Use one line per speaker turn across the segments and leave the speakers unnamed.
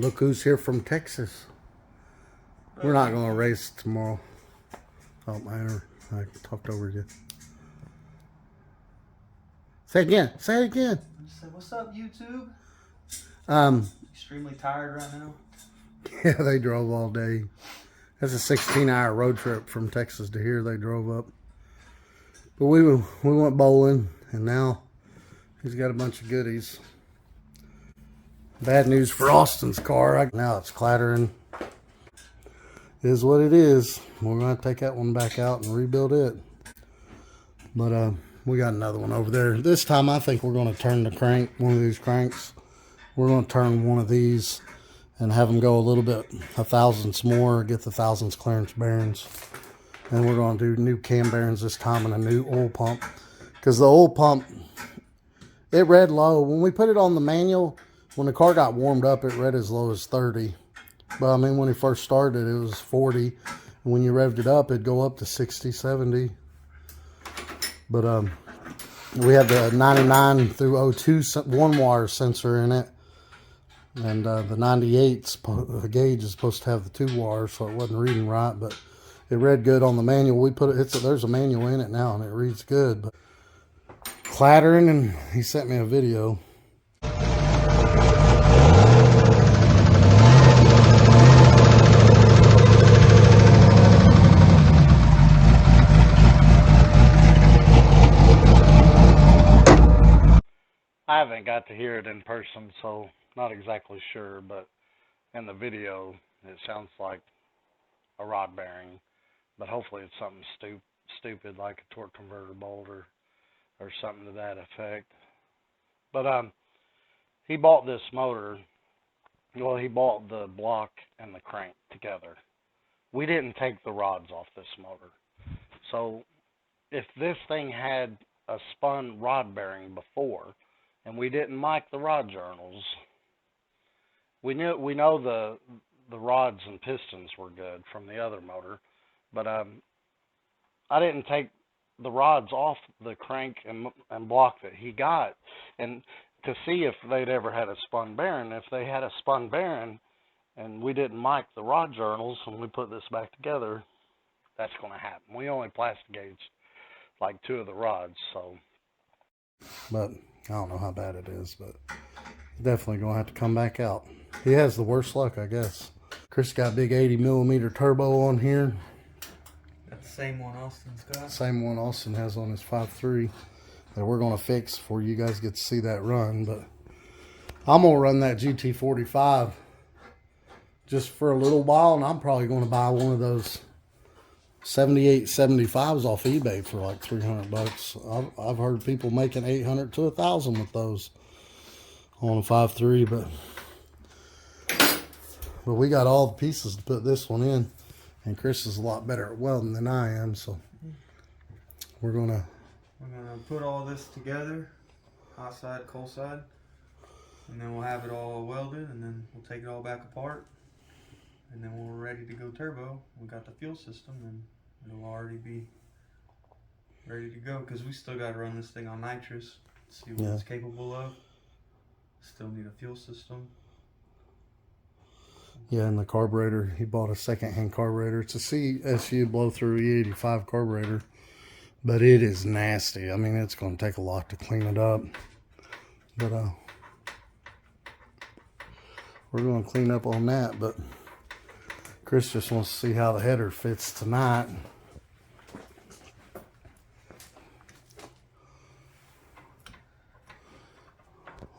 Look who's here from Texas. We're not going to race tomorrow. Oh, man, I talked over you. Say it again. Say it again.
I just said, what's up, YouTube? Extremely tired right now.
Yeah, they drove all day. That's a 16-hour road trip from Texas to here. They drove up. But we went bowling, and now he's got a bunch of goodies. Bad news for Austin's car. Now it's clattering. It is what it is. We're going to take that one back out and rebuild it. But we got another one over there. This time I think we're going to turn the crank, one of these cranks. We're going to turn one of these and have them go a little bit, a thousandths more, get the thousandths clearance bearings. And we're going to do new cam bearings this time and a new oil pump. Because the oil pump, it read low. When we put it on the manual, when the car got warmed up, it read as low as 30. But I mean, when it first started, it was 40. And when you revved it up, it'd go up to 60, 70. But we have the 99 through 02 one-wire sensor in it. And the 98 gauge is supposed to have the 2 wires, so it wasn't reading right. But it read good on the manual. We put it, there's a manual in it now, and it reads good. But clattering, and he sent me a video.
I haven't got to hear it in person, so not exactly sure, but in the video it sounds like a rod bearing, but hopefully it's something stupid like a torque converter bolt or something to that effect. But he bought this motor. Well, he bought the block and the crank together. We didn't take the rods off this motor. So if this thing had a spun rod bearing before, and we didn't mic the rod journals, we know the rods and pistons were good from the other motor, but I didn't take the rods off the crank and block that he got, and to see if they'd ever had a spun bearing. If they had a spun bearing and we didn't mic the rod journals and we put this back together, that's going to happen. We only plastic gauged like 2 of the rods, so.
But I don't know how bad it is, but definitely going to have to come back out. He has the worst luck, I guess. Chris got a big 80mm turbo on here.
Got the same one Austin's got.
Same one Austin has on his 5.3 that we're going to fix before you guys get to see that run. But I'm going to run that GT45 just for a little while, and I'm probably going to buy one of those 78 75s off eBay for like $300. I've heard people making $800 to $1,000 with those on a 5.3, but we got all the pieces to put this one in, and Chris is a lot better at welding than I am, so we're gonna
put all this together, hot side, cold side, and then we'll have it all welded, and then we'll take it all back apart. And then when we're ready to go turbo, we got the fuel system, and it'll already be ready to go. Because we still got to run this thing on nitrous, see what it's capable of. Still need a fuel system.
Yeah, and the carburetor, he bought a second-hand carburetor. It's a CSU blow-through E85 carburetor, but it is nasty. I mean, it's going to take a lot to clean it up. But we're going to clean up on that, but Chris just wants to see how the header fits tonight.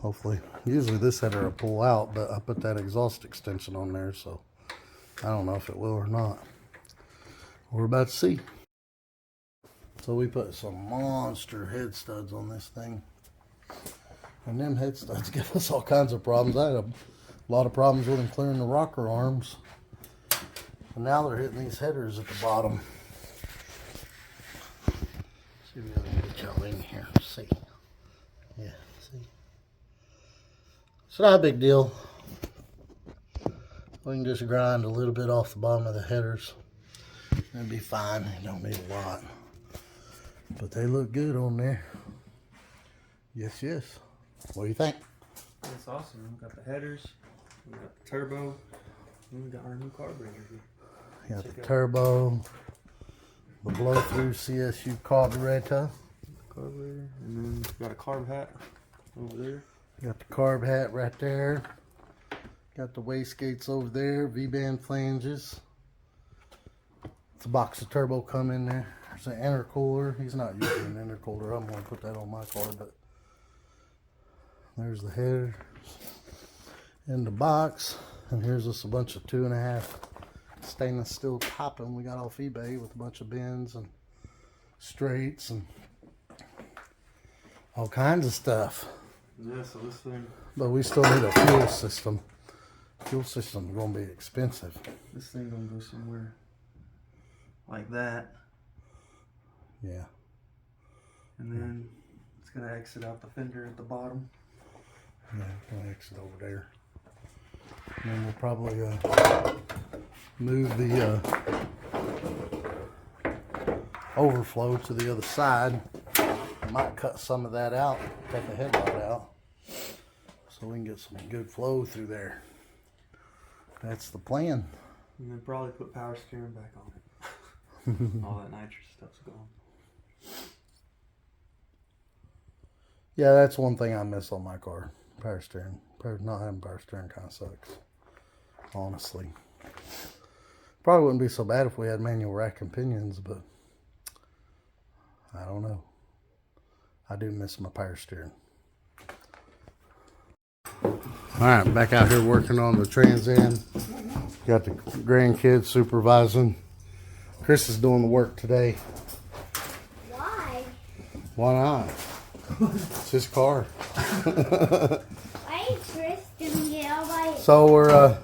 Hopefully. Usually this header will pull out, but I put that exhaust extension on there, so I don't know if it will or not. We're about to see. So we put some monster head studs on this thing. And them head studs give us all kinds of problems. I had a lot of problems with them clearing the rocker arms. And now they're hitting these headers at the bottom. See if we can get y'all in here. See. Yeah, see. It's not a big deal. We can just grind a little bit off the bottom of the headers. That'd be fine. You don't need a lot. But they look good on there. Yes, yes. What do you think?
That's awesome. We've got the headers. We got the turbo. And we got our new carburetor here.
You got
Check
the
out
turbo, the blow-through CSU carburetor.
carburetor. And then we got a carb hat over there.
You got the carb hat right there. Got the wastegates over there, V-band flanges. It's a box of turbo come in there. There's an intercooler. He's not using an intercooler. I'm going to put that on my car, but there's the header in the box. And here's just a bunch of 2.5 stainless steel topping we got off eBay with a bunch of bends and straights and all kinds of stuff.
Yeah, so this thing.
But we still need a fuel system. Fuel system is going to be expensive.
This thing gonna go somewhere like that.
Yeah.
And then it's gonna exit out the fender at the bottom.
Yeah, going to exit over there. And then we'll probably move the overflow to the other side. Might cut some of that out, cut the headlight out, so we can get some good flow through there. That's the plan.
And then probably put power steering back on it. All that nitrous stuff's gone.
Yeah, that's one thing I miss on my car. Power steering. Not having power steering kind of sucks. Honestly. Probably wouldn't be so bad if we had manual rack and pinions, but I don't know. I do miss my power steering. Alright, back out here working on the Trans Am. Got the grandkids supervising. Chris is doing the work today.
Why?
Why not? It's his car.
Why is Chris doing it all by himself?
So we're
Dad,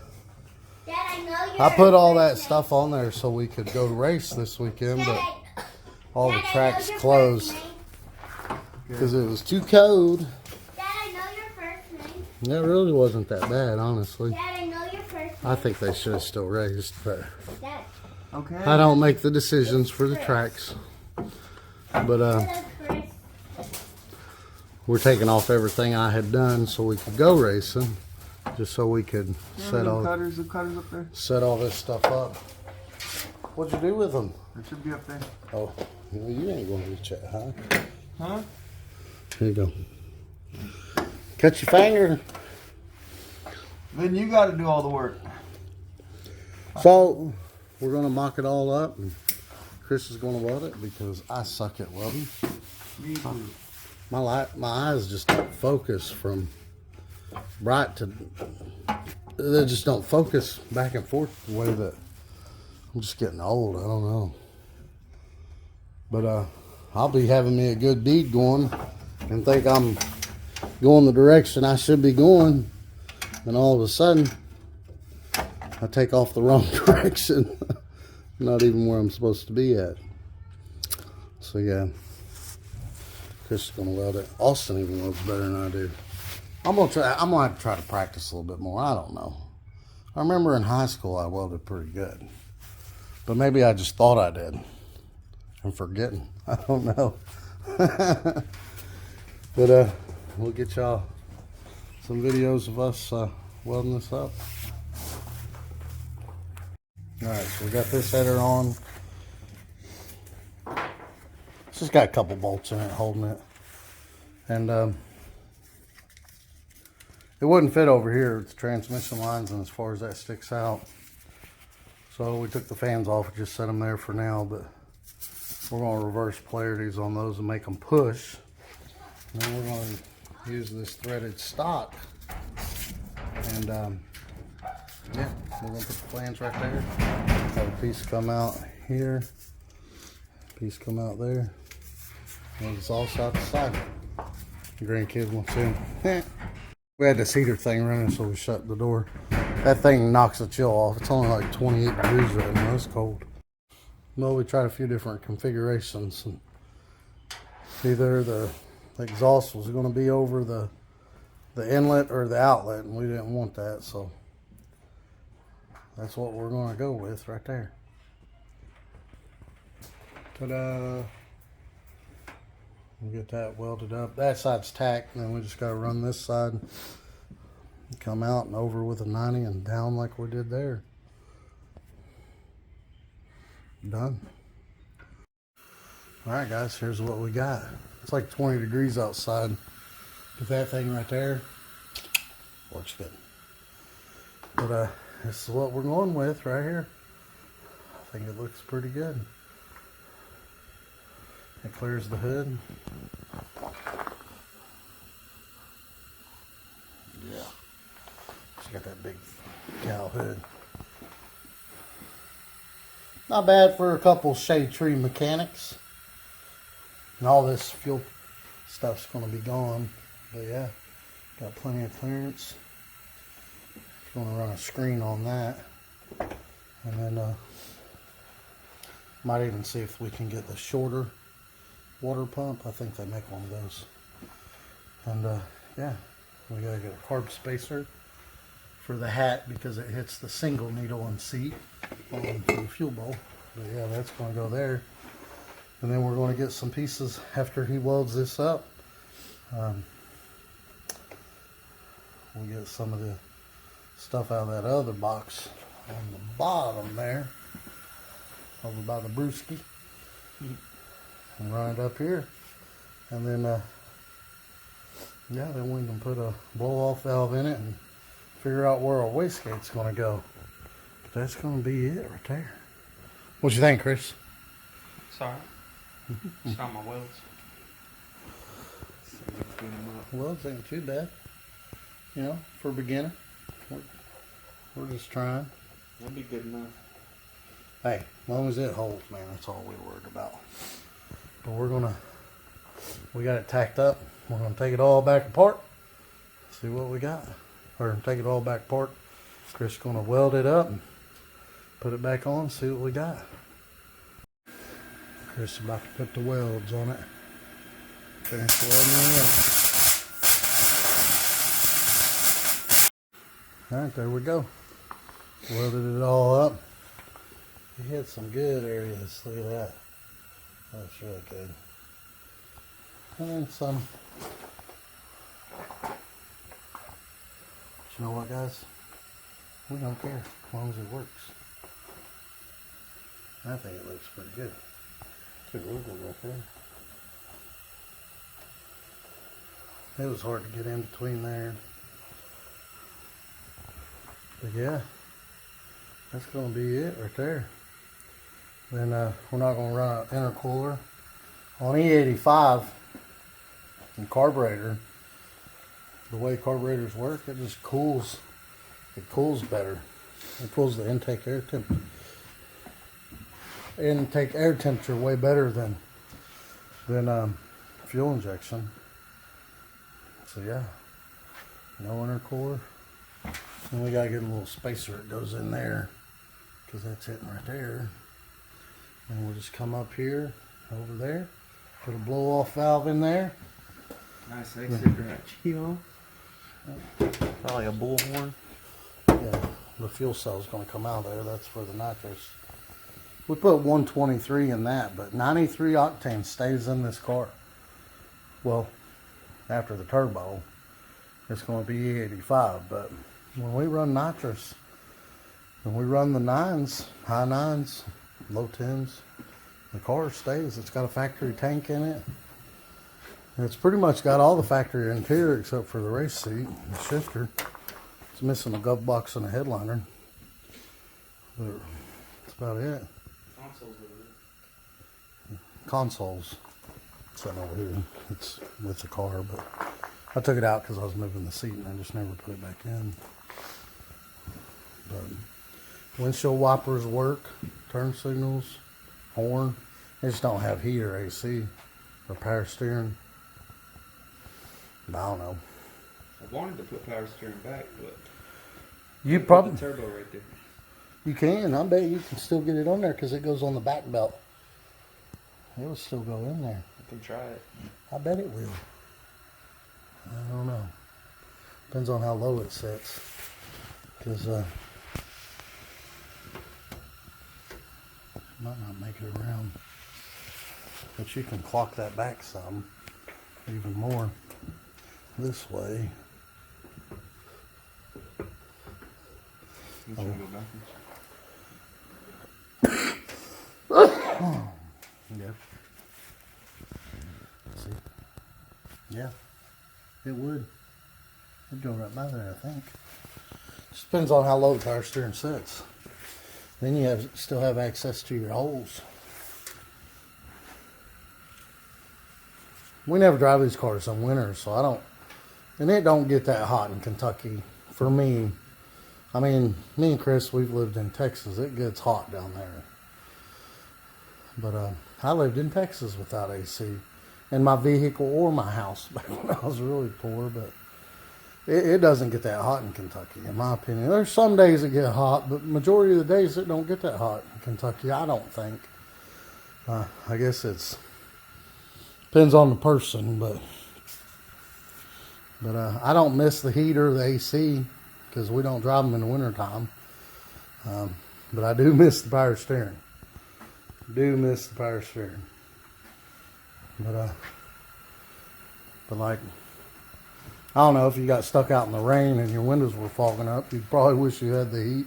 I know you're
I put all that
first
stuff on there so we could go race this weekend,
name.
but
Dad,
all the
Dad, I know
tracks
your
closed
first name.
because it was too cold.
Dad, I know your first name.
That really wasn't that bad, honestly.
Dad, I know your first name.
I think they should have still raced, but
Dad,
Okay.
I don't make the decisions for the tracks. But
hello, Chris.
we're taking off everything I had done so we could go racing, just so we could set
the
all
cutters up there.
set all this stuff up. What'd you do with them?
It should be up there.
Oh, well, you ain't going to reach it, huh?
Huh?
Here you go. Cut your finger.
Then you got to do all the work.
So we're gonna mock it all up, and Chris is gonna weld it because I suck at welding.
Me too.
My eyes just don't focus from bright to. They just don't focus back and forth the way that I'm just getting old. I don't know, but I'll be having me a good deed going and think I'm going the direction I should be going, and all of a sudden I take off the wrong direction. Not even where I'm supposed to be at. So yeah, Chris is gonna weld it. Austin even welds better than I do. I'm gonna have to try to practice a little bit more. I don't know. I remember in high school I welded pretty good, but maybe I just thought I did. I'm forgetting. I don't know. But we'll get y'all some videos of us welding this up. Alright, so we got this header on. It's just got a couple bolts in it holding it. And it wouldn't fit over here with the transmission lines and as far as that sticks out. So we took the fans off and just set them there for now, but we're going to reverse polarities on those and make them push. And then we're going to use this threaded stock. And yeah, we're going to put the flange right there. Have a piece come out here. Piece come out there. And it's all side to side. The grandkids won't see them. We had this heater thing running, so we shut the door. That thing knocks the chill off. It's only like 28 degrees right now. It's cold. Well, we tried a few different configurations. And either the exhaust was going to be over the inlet or the outlet, and we didn't want that, so that's what we're going to go with right there. Ta-da! We'll get that welded up. That side's tacked, and then we just got to run this side Come out and over with a 90 and down like we did there. Done. Alright guys, here's what we got. It's like 20 degrees outside. With that thing right there, works good. But this is what we're going with right here. I think it looks pretty good. It clears the hood. Yeah. She got that big cow hood. Not bad for a couple shade tree mechanics. And all this fuel stuff's going to be gone. But yeah, got plenty of clearance. Going to run a screen on that. And then might even see if we can get the shorter water pump. I think they make one of those. And yeah, we got to get a carb spacer for the hat because it hits the single needle and seat on the fuel bowl. But yeah, that's going to go there. And then we're going to get some pieces after he welds this up. We'll get some of the stuff out of that other box on the bottom there, over by the brewski, and run it up here. And then, yeah, then we can put a blow-off valve in it and figure out where our wastegate's going to go. But that's going to be it right there. What you think, Chris?
Sorry. It's not my welds.
Welds ain't too bad, you know, for a beginner. We're just trying.
That'd be good enough.
Hey, as long as it holds, man, that's all we're worried about. But we got it tacked up. We're gonna take it all back apart, see what we got. Or take it all back apart. Chris is gonna weld it up and put it back on, see what we got. Chris is about to put the welds on it. Finish welding it up. Alright, there we go. Welded it all up. He hit some good areas. Look at that. That's really good. And then some. But you know what, guys? We don't care as long as it works. I think it looks pretty good. It's a real good right there. It was hard to get in between there. But yeah, that's going to be it right there. Then we're not going to run an intercooler. On E85 and carburetor, the way carburetors work, it just cools. It cools better. It cools the intake air temperature way better than fuel injection. So yeah, no intercooler. And we gotta get a little spacer that goes in there because that's hitting right there. And we'll just come up here, over there, put a blow-off valve in there.
Nice exit ratchet. Probably a bullhorn.
Yeah, the fuel cell's gonna come out there. That's for the nitrous. We put 123 in that, but 93 octane stays in this car. Well, after the turbo, it's going to be E85, but when we run nitrous, when we run the 9s, high 9s, low 10s, the car stays. It's got a factory tank in it. It's pretty much got all the factory interior except for the race seat, the shifter. It's missing a glove box and a headliner. But that's about it. Consoles sitting over here. It's with the car, but I took it out because I was moving the seat and I just never put it back in. But windshield wipers work, turn signals, horn. They just don't have heat or AC or power steering. I don't know.
I wanted to put power steering back, but
you probably
put the turbo right there.
You can. I bet you can still get it on there because it goes on the back belt. It will still go in there.
I can try it.
I bet it will. I don't know. Depends on how low it sets. Because might not make it around. But you can clock that back some. Even more. This way.
You trying to go backwards?
Yeah. See? Yeah. It would. It'd go right by there, I think. Just depends on how low the power steering sits. Then you still have access to your holes. We never drive these cars in winter, so I don't. And it don't get that hot in Kentucky for me. I mean, me and Chris, we've lived in Texas. It gets hot down there. But I lived in Texas without AC in my vehicle or my house back when I was really poor. But it doesn't get that hot in Kentucky, in my opinion. There's some days it get hot, but majority of the days it don't get that hot in Kentucky, I don't think. I guess it's depends on the person, but I don't miss the heat or the AC because we don't drive them in the wintertime. But I do miss the power steering. Do miss the power steering. But like, I don't know, if you got stuck out in the rain and your windows were fogging up, you'd probably wish you had the heat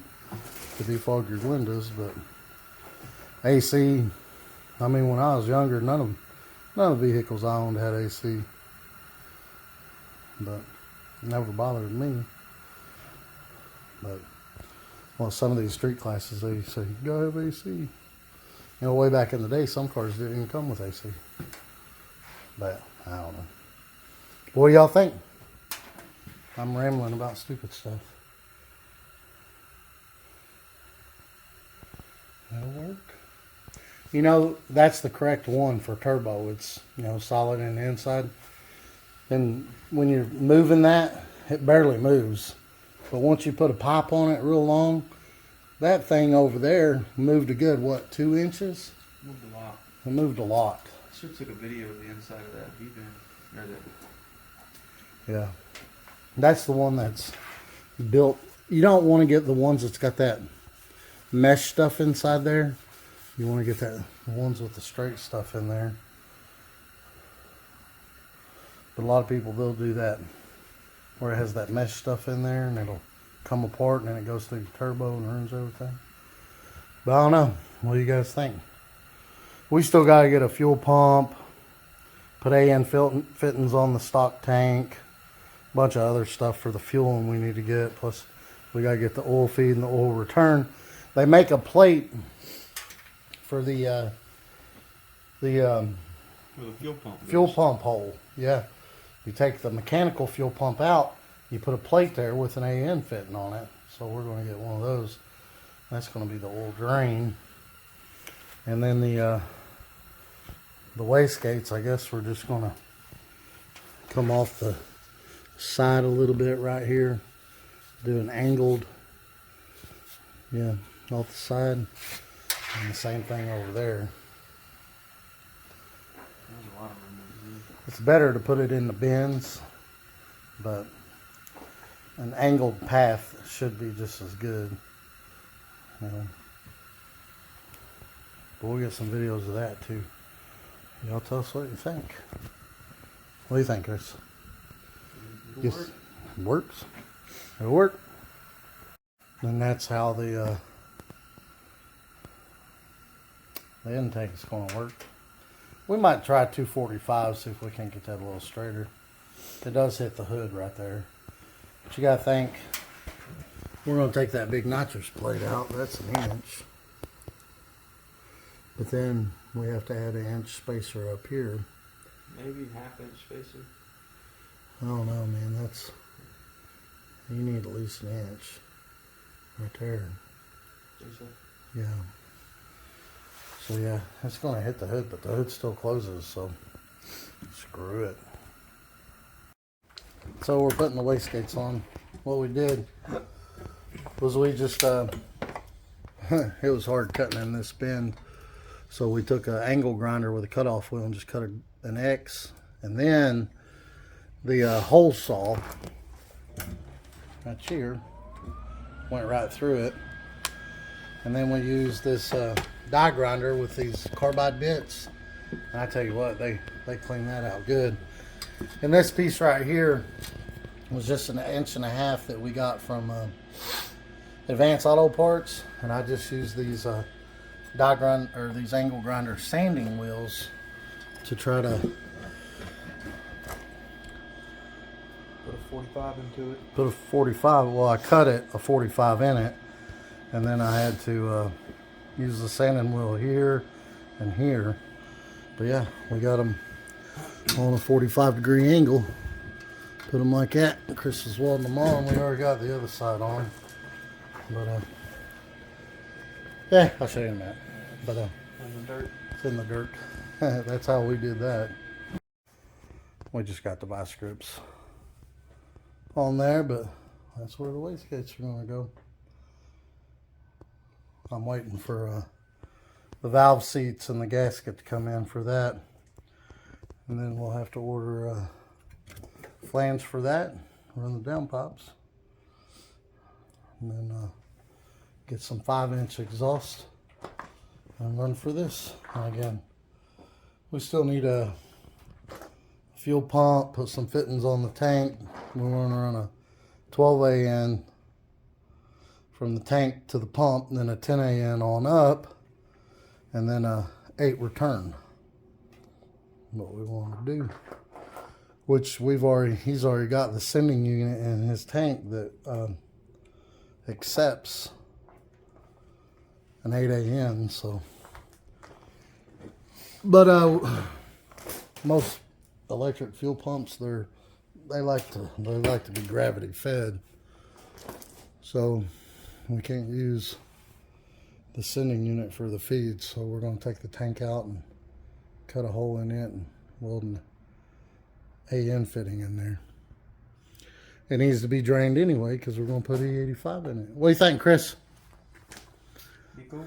to defog your windows. But AC, I mean, when I was younger, none of the vehicles I owned had AC. But it never bothered me. But, well, some of these street classes, they say, go have AC. You know, way back in the day, some cars didn't even come with AC. But, I don't know. What do y'all think? I'm rambling about stupid stuff. That'll work. You know, that's the correct one for turbo. It's, you know, solid in the inside. And when you're moving that, it barely moves. But once you put a pipe on it real long, that thing over there moved a good, what, 2 inches?
Moved a lot.
It moved a lot.
I should have took a video of the inside of that V-band.
Yeah. That's the one that's built. You don't want to get the ones that's got that mesh stuff inside there. You want to get the ones with the straight stuff in there. But a lot of people, they'll do that where it has that mesh stuff in there and it'll come apart and then it goes through the turbo and ruins everything. But I don't know. What do you guys think? We still got to get a fuel pump, put AN fittings on the stock tank, a bunch of other stuff for the fueling we need to get. Plus, we got to get the oil feed and the oil return. They make a plate for the fuel pump hole. Yeah. You take the mechanical fuel pump out, you put a plate there with an AN fitting on it. So we're going to get one of those. That's going to be the oil drain. And then the wastegates, I guess we're just going to come off the side a little bit right here. Do an angled, yeah, off the side. And the same thing over there.
There's a lot of room.
It's better to put it in the bins, but an angled path should be just as good. You know. But we'll get some videos of that too. Y'all tell us what you think. What do you think, Chris? Yes, it works. It'll work. And that's how the intake's going to work. We might try 245, see if we can get that a little straighter. It does hit the hood right there. But you got to think, we're going to take that big nitrous plate out. That's an inch. But then we have to add an inch spacer up here.
Maybe half-inch spacer.
I don't know, man. That's, you need at least an inch right there.
Think so?
Yeah. So yeah, it's going to hit the hood, but the hood still closes, so screw it. So we're putting the wastegates on. What we did was we just, it was hard cutting in this bend, so we took an angle grinder with a cutoff wheel and just cut an X, and then the hole saw, right here, went right through it, and then we used this die grinder with these carbide bits, and I tell you what, they clean that out good. And this piece right here was just an inch and a half that we got from Advanced Auto Parts, and I just use these these angle grinder sanding wheels to try to
Put a 45 into it.
put a 45. Well, I cut it a 45 in it, and then I had to use the sanding wheel here and here. But yeah, we got them on a 45-degree angle. Put them like that. Chris is welding them on. We already got the other side on. But yeah, I'll show you in a minute. But
In the dirt.
it's in the dirt. That's how we did that. We just got the vice grips on there, but that's where the wastegates are going to go. I'm waiting for the valve seats and the gasket to come in for that, and then we'll have to order flange for that, run the downpipes, and then get some 5-inch exhaust and run for this. And again, we still need a fuel pump, put some fittings on the tank. We're going to run a 12 AN from the tank to the pump, and then a 10 AN on up, and then a 8 return. What we want to do, which he's already got the sending unit in his tank that accepts an 8 AN. So, but most electric fuel pumps, they like to be gravity fed, so we can't use the sending unit for the feed. So we're going to take the tank out and cut a hole in it and weld an AN fitting in there. It needs to be drained anyway because we're going to put E85 in it. What do you think, Chris?
Be cool.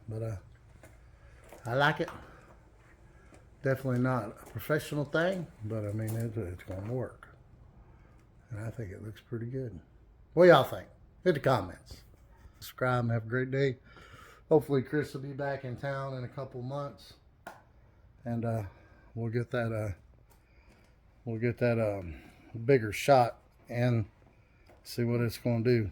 But I like it. Definitely not a professional thing, but I mean, it's going to work. And I think it looks pretty good. What y'all think? Hit the comments. Subscribe and have a great day. Hopefully Chris will be back in town in a couple months, and we'll get that bigger shot and see what it's going to do.